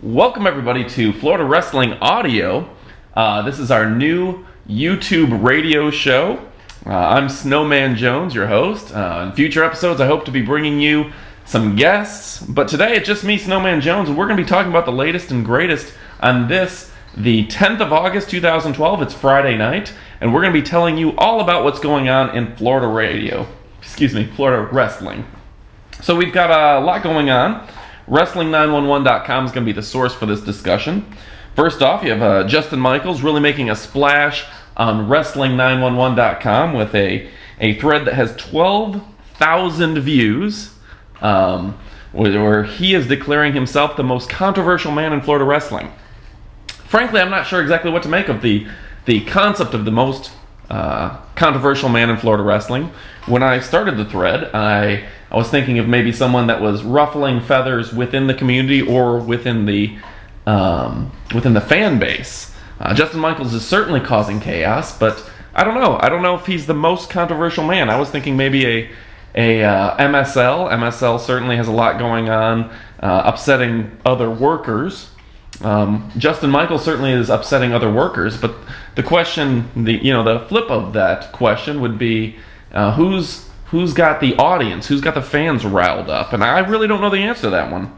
Welcome everybody to Florida Wrestling Audio. This is our new YouTube radio show. I'm SnowMan Jones, your host. In future episodes, I hope to be bringing you some guests, but today it's just me, SnowMan Jones, and we're going to be talking about the latest and greatest on this, the 10th of August, 2012. It's Friday night, and we're going to be telling you all about what's going on in Florida Florida wrestling. So we've got a lot going on. Wrestling911.com is going to be the source for this discussion. First off, you have Justin Michaels really making a splash on Wrestling911.com with a thread that has 12,000 views, where he is declaring himself the most controversial man in Florida wrestling. Frankly, I'm not sure exactly what to make of the concept of the most controversial man in Florida wrestling. When I started the thread, I was thinking of maybe someone that was ruffling feathers within the community or within the fan base. Justin Michaels is certainly causing chaos, but I don't know. I don't know if he's the most controversial man. I was thinking maybe a MSL. MSL certainly has a lot going on, upsetting other workers. Justin Michaels certainly is upsetting other workers, but the question, the flip of that question would be, who's got the audience, who's got the fans riled up? And I really don't know the answer to that one.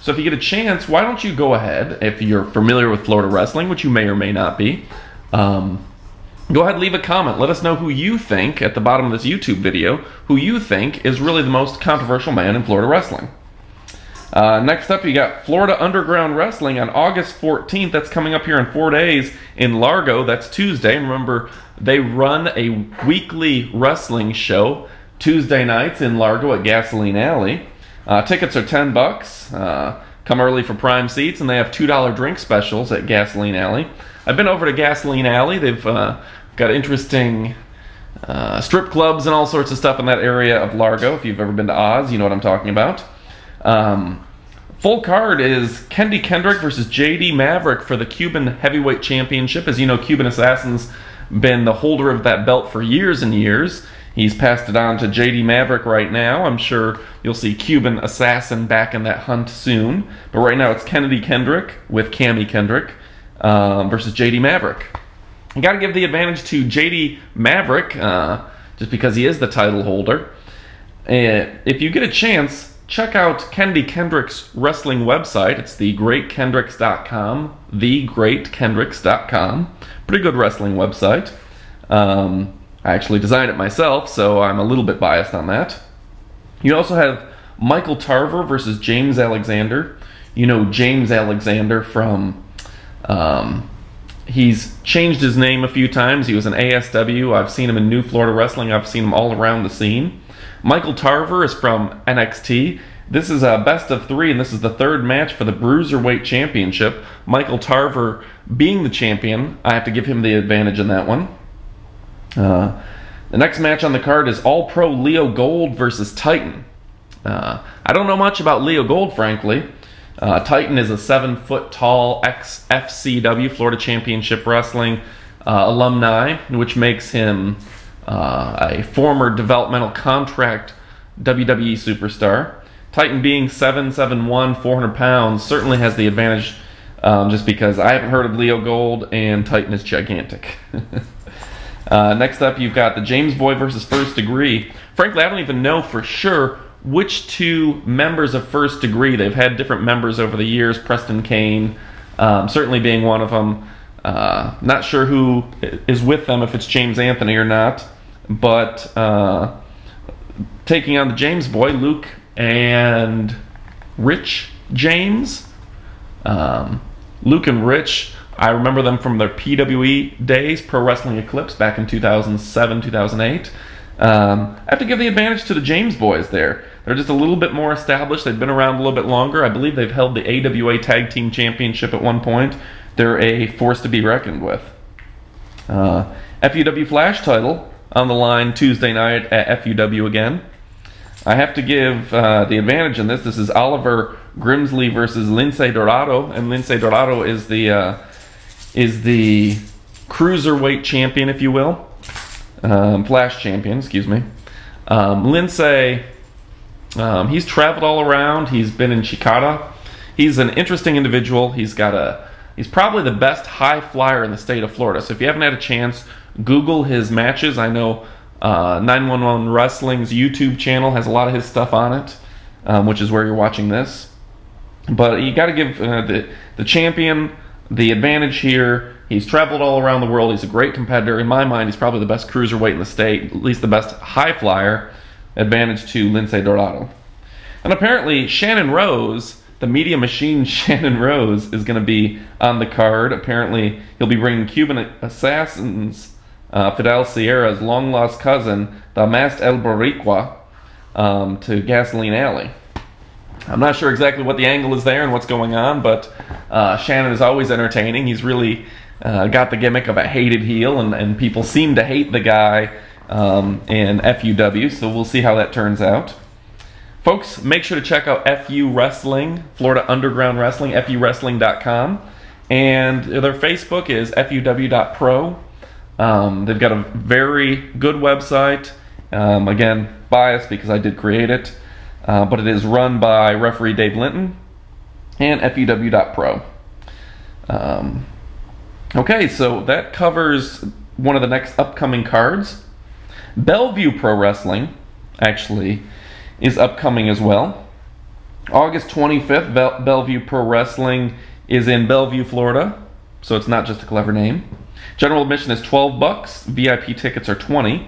So if you get a chance, why don't you go ahead, if you're familiar with Florida wrestling, which you may or may not be, go ahead and leave a comment. Let us know who you think, at the bottom of this YouTube video, who you think is really the most controversial man in Florida wrestling. Next up, you got Florida Underground Wrestling on August 14th. That's coming up here in 4 days in Largo. That's Tuesday. And remember, they run a weekly wrestling show Tuesday nights in Largo at Gasoline Alley. Tickets are $10. Come early for prime seats, and they have $2 drink specials at Gasoline Alley. I've been over to Gasoline Alley. They've got interesting strip clubs and all sorts of stuff in that area of Largo. If you've ever been to Oz, you know what I'm talking about. Full card is Kendi Kendrick versus JD Maverick for the Cuban Heavyweight Championship. As you know, Cuban Assassin's been the holder of that belt for years and years. He's passed it on to JD Maverick right now. I'm sure you'll see Cuban Assassin back in that hunt soon. But right now it's Kendi Kendrick with Cammy Kendrick versus JD Maverick. You got to give the advantage to JD Maverick just because he is the title holder. If you get a chance, check out Kendi Kendrick's wrestling website. It's thegreatkendricks.com. Thegreatkendricks.com. Pretty good wrestling website. I actually designed it myself, so I'm a little bit biased on that. You also have Michael Tarver versus James Alexander. You know James Alexander from... he's changed his name a few times. He was an ASW. I've seen him in New Florida Wrestling. I've seen him all around the scene. Michael Tarver is from NXT. This is a best of 3, and this is the 3rd match for the Bruiserweight Championship. Michael Tarver being the champion, I have to give him the advantage in that one. The next match on the card is All-Pro Leo Gold versus Titan. I don't know much about Leo Gold, frankly. Titan is a 7-foot-tall ex-FCW, Florida Championship Wrestling alumni, which makes him a former developmental contract WWE superstar. Titan being 7'1", 400 pounds, certainly has the advantage just because I haven't heard of Leo Gold and Titan is gigantic. Next up, you've got the James Boy versus First Degree. Frankly, I don't even know for sure which 2 members of First Degree. They've had different members over the years, Preston Kane certainly being one of them. Not sure who is with them, if it's James Anthony or not. But taking on the James Boy, Luke and Rich James. Luke and Rich, I remember them from their PWE days, Pro Wrestling Eclipse, back in 2007, 2008. I have to give the advantage to the James Boys there. They're just a little bit more established. They've been around a little bit longer. I believe they've held the AWA Tag Team Championship at one point. They're a force to be reckoned with. FUW Flash title on the line Tuesday night at FUW again. I have to give the advantage in this. This is Oliver Grimsley versus Lincei Dorado, and Lincei Dorado is the cruiserweight champion, if you will. Flash champion, excuse me. Lincei, he's traveled all around. He's been in Chicada He's an interesting individual. He's probably the best high flyer in the state of Florida. So if you haven't had a chance, Google his matches. I know 911 Wrestling's YouTube channel has a lot of his stuff on it, which is where you're watching this. But you got to give the champion the advantage here. He's traveled all around the world. He's a great competitor. In my mind, he's probably the best cruiserweight in the state, at least the best high flyer. Advantage to Lincei Dorado. And apparently Shannon Rose, the media machine Shannon Rose, is going to be on the card. Apparently he'll be bringing Cuban assassins Fidel Sierra's long-lost cousin, the masked El Boricua, to Gasoline Alley. I'm not sure exactly what the angle is there and what's going on, but Shannon is always entertaining. He's really got the gimmick of a hated heel, and people seem to hate the guy in FUW, so we'll see how that turns out. Folks, make sure to check out FU Wrestling, Florida Underground Wrestling, FUWrestling.com, and their Facebook is FUW.pro. They've got a very good website. Again, biased because I did create it. But it is run by referee Dave Linton and FUW.pro. Okay, so that covers one of the next upcoming cards. Bellevue Pro Wrestling actually is upcoming as well. August 25th, Bellevue Pro Wrestling is in Bellevue, Florida, so it's not just a clever name. General admission is $12. VIP tickets are $20.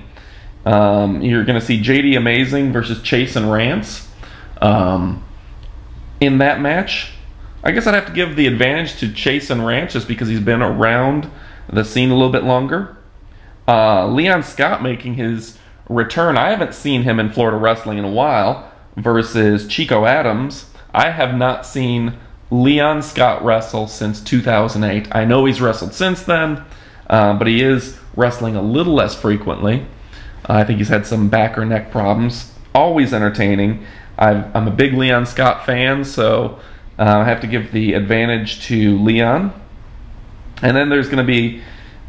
You're going to see JD Amazing versus Chase and Rance. In that match, I guess I'd have to give the advantage to Chase and Rance just because he's been around the scene a little bit longer. Leon Scott making his return. I haven't seen him in Florida wrestling in a while versus Chico Adams. I have not seen Leon Scott wrestle since 2008. I know he's wrestled since then, but he is wrestling a little less frequently. I think he's had some back or neck problems. Always entertaining. I'm a big Leon Scott fan, so I have to give the advantage to Leon. And then there's going to be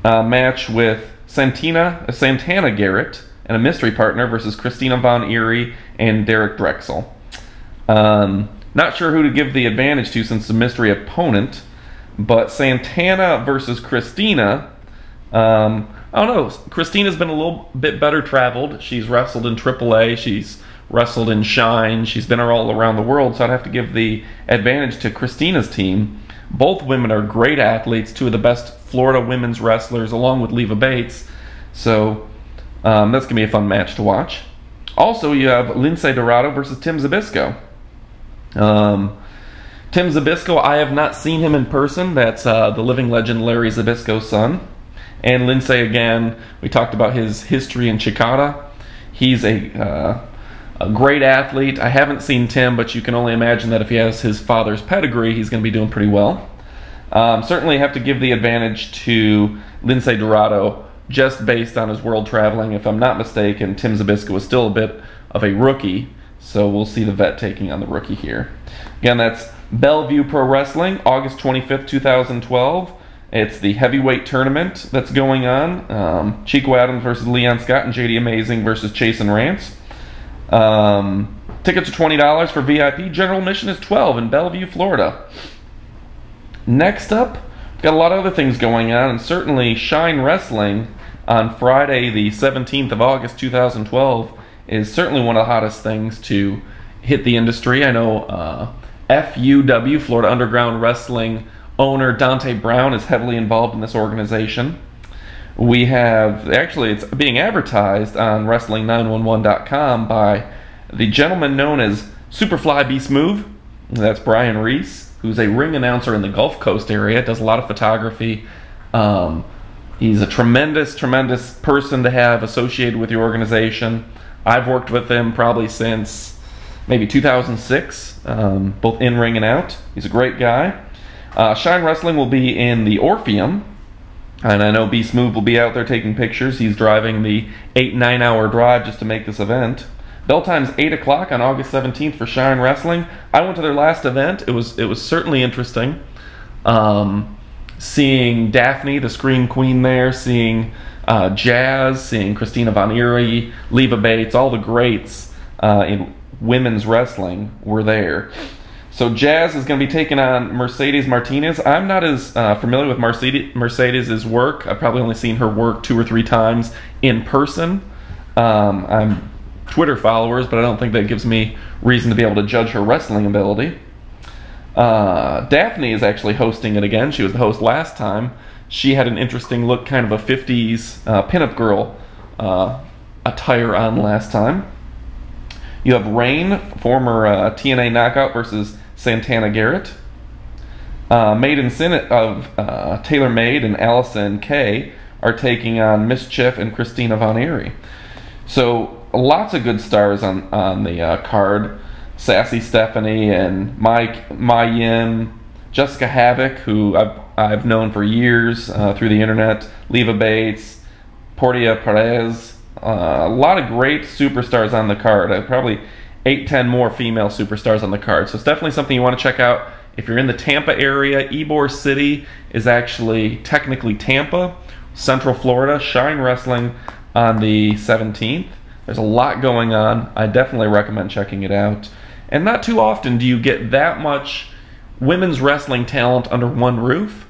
a match with Santana Garrett and a mystery partner versus Christina Von Eerie and Derek Drexel. Not sure who to give the advantage to since it's a mystery opponent, but Santana versus Christina, I don't know. Christina's been a little bit better traveled. She's wrestled in AAA. She's wrestled in Shine. She's been all around the world, so I'd have to give the advantage to Christina's team. Both women are great athletes, two of the best Florida women's wrestlers, along with Leva Bates. So that's going to be a fun match to watch. Also, you have Lincei Dorado versus Tim Abisko. Tim Abisko, I have not seen him in person. That's the living legend Larry Zbysko's son. And Lincei, again, we talked about his history in Chicada. He's a great athlete. I haven't seen Tim, but you can only imagine that if he has his father's pedigree, he's going to be doing pretty well. Certainly have to give the advantage to Lincei Dorado just based on his world traveling. If I'm not mistaken, Tim Abisko is still a bit of a rookie, so we'll see the vet taking on the rookie here. Again, that's Bellevue Pro Wrestling, August 25th, 2012. It's the heavyweight tournament that's going on. Chico Adams versus Leon Scott and JD Amazing versus Chase and Rance. Tickets are $20 for VIP. General admission is $12 in Bellevue, Florida. Next up, we've got a lot of other things going on, and certainly Shine Wrestling on Friday, the 17th of August, 2012, is certainly one of the hottest things to hit the industry. I know FUW, Florida Underground Wrestling owner Dante Brown is heavily involved in this organization. We have, actually it's being advertised on Wrestling911.com by the gentleman known as Superfly Beast Move. That's Brian Reese, who's a ring announcer in the Gulf Coast area, does a lot of photography. He's a tremendous person to have associated with your organization. I've worked with him probably since maybe 2006, both in ring and out. He's a great guy. Shine Wrestling will be in the Orpheum, and I know Beast Move will be out there taking pictures. He's driving the 8-9 hour drive just to make this event. Bell time's 8 o'clock on August 17th for Shine Wrestling. I went to their last event. It was certainly interesting. Seeing Daphne, the Scream Queen there, seeing Jazz, seeing Christina Von Eerie, Leva Bates, all the greats in women's wrestling were there. So Jazz is going to be taking on Mercedes Martinez. I'm not as familiar with Mercedes' work. I've probably only seen her work 2 or 3 times in person. I'm Twitter followers, but I don't think that gives me reason to be able to judge her wrestling ability. Daphne is actually hosting it again. She was the host last time. She had an interesting look, kind of a 50s pinup girl attire on last time. You have Rain, former TNA Knockout, versus Santana Garrett. Maiden Sin of Taylor Made and Allison Kay are taking on Mischief and Christina Von Eerie. So lots of good stars on the card. Sassy Stephanie and Mai Yin, Jessica Havoc, who I've known for years through the internet, Leva Bates, Portia Perez. A lot of great superstars on the card. Probably 8-10 more female superstars on the card. So it's definitely something you want to check out. If you're in the Tampa area, Ybor City is actually technically Tampa, Central Florida. Shine Wrestling on the 17th. There's a lot going on. I definitely recommend checking it out. And not too often do you get that much women's wrestling talent under one roof.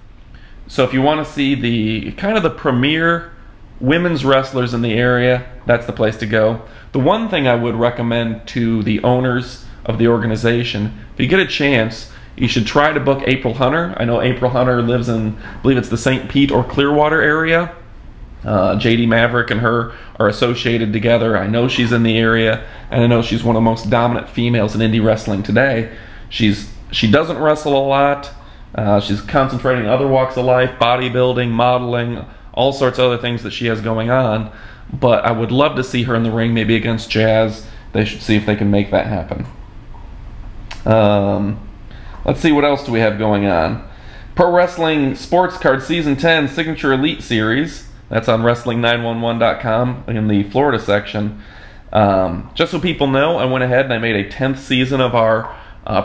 So if you want to see the kind of the premier women's wrestlers in the area, that's the place to go. The one thing I would recommend to the owners of the organization, if you get a chance, you should try to book April Hunter. I know April Hunter lives in, I believe it's the St. Pete or Clearwater area. JD Maverick and her are associated together. I know she's in the area, and I know she's one of the most dominant females in indie wrestling today. She doesn't wrestle a lot. She's concentrating on other walks of life, bodybuilding, modeling, all sorts of other things that she has going on. But I would love to see her in the ring, maybe against Jazz. They should see if they can make that happen. Let's see, what else do we have going on? Pro Wrestling Sports Card Season 10 Signature Elite Series. That's on Wrestling911.com in the Florida section. Just so people know, I went ahead and I made a 10th season of our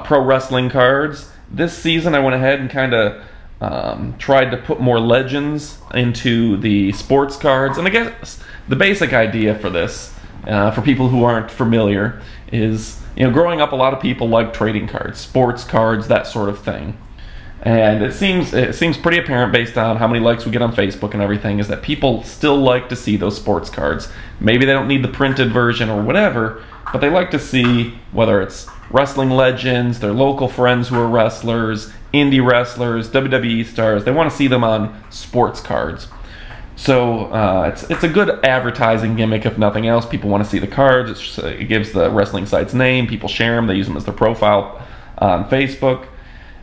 pro wrestling cards. This season I went ahead and kind of tried to put more legends into the sports cards. And I guess the basic idea for this, for people who aren't familiar, is, you know, growing up a lot of people like trading cards, sports cards, that sort of thing. And it seems pretty apparent based on how many likes we get on Facebook and everything, is that people still like to see those sports cards. Maybe they don't need the printed version or whatever, but they like to see whether it's wrestling legends, their local friends who are wrestlers, indie wrestlers, WWE stars. They want to see them on sports cards. So it's a good advertising gimmick, if nothing else. People want to see the cards. It gives the wrestling site's name. People share them. They use them as their profile on Facebook.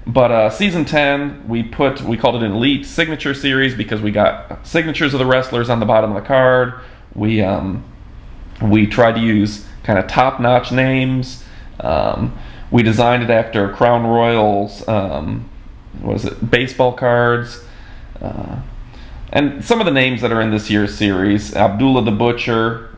But Season 10, we called it an Elite Signature Series because we got signatures of the wrestlers on the bottom of the card. We tried to use kind of top-notch names. We designed it after Crown Royal's, baseball cards. And some of the names that are in this year's series: Abdullah the Butcher,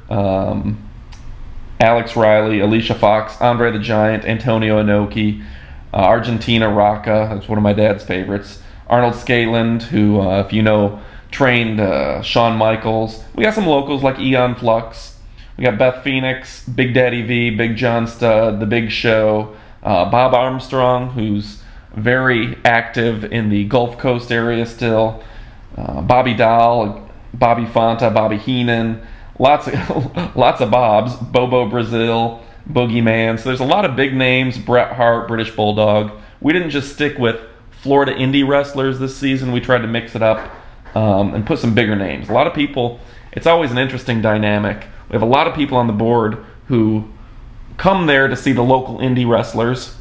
Alex Riley, Alicia Fox, Andre the Giant, Antonio Inoki, Argentina Rocca, that's one of my dad's favorites, Arnold Scaland, who, if you know, trained Shawn Michaels. We got some locals like Eon Flux. We got Beth Phoenix, Big Daddy V, Big John Studd, The Big Show, Bob Armstrong, who's very active in the Gulf Coast area still, Bobby Dahl, Bobby Fonta, Bobby Heenan, lots of Bobs, Bobo Brazil, Boogeyman. So there's a lot of big names. Bret Hart, British Bulldog. We didn't just stick with Florida indie wrestlers this season. We tried to mix it up and put some bigger names. A lot of people, it's always an interesting dynamic. We have a lot of people on the board who come there to see the local indie wrestlers,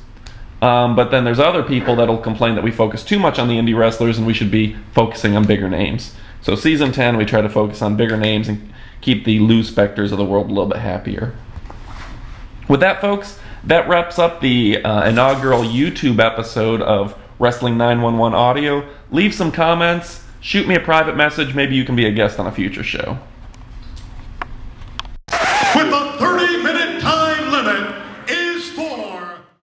but then there's other people that'll complain that we focus too much on the indie wrestlers and we should be focusing on bigger names. So Season 10, we try to focus on bigger names and keep the Lou Spectors of the world a little bit happier. With that, folks, that wraps up the inaugural YouTube episode of Wrestling911 Audio. Leave some comments, shoot me a private message, maybe you can be a guest on a future show.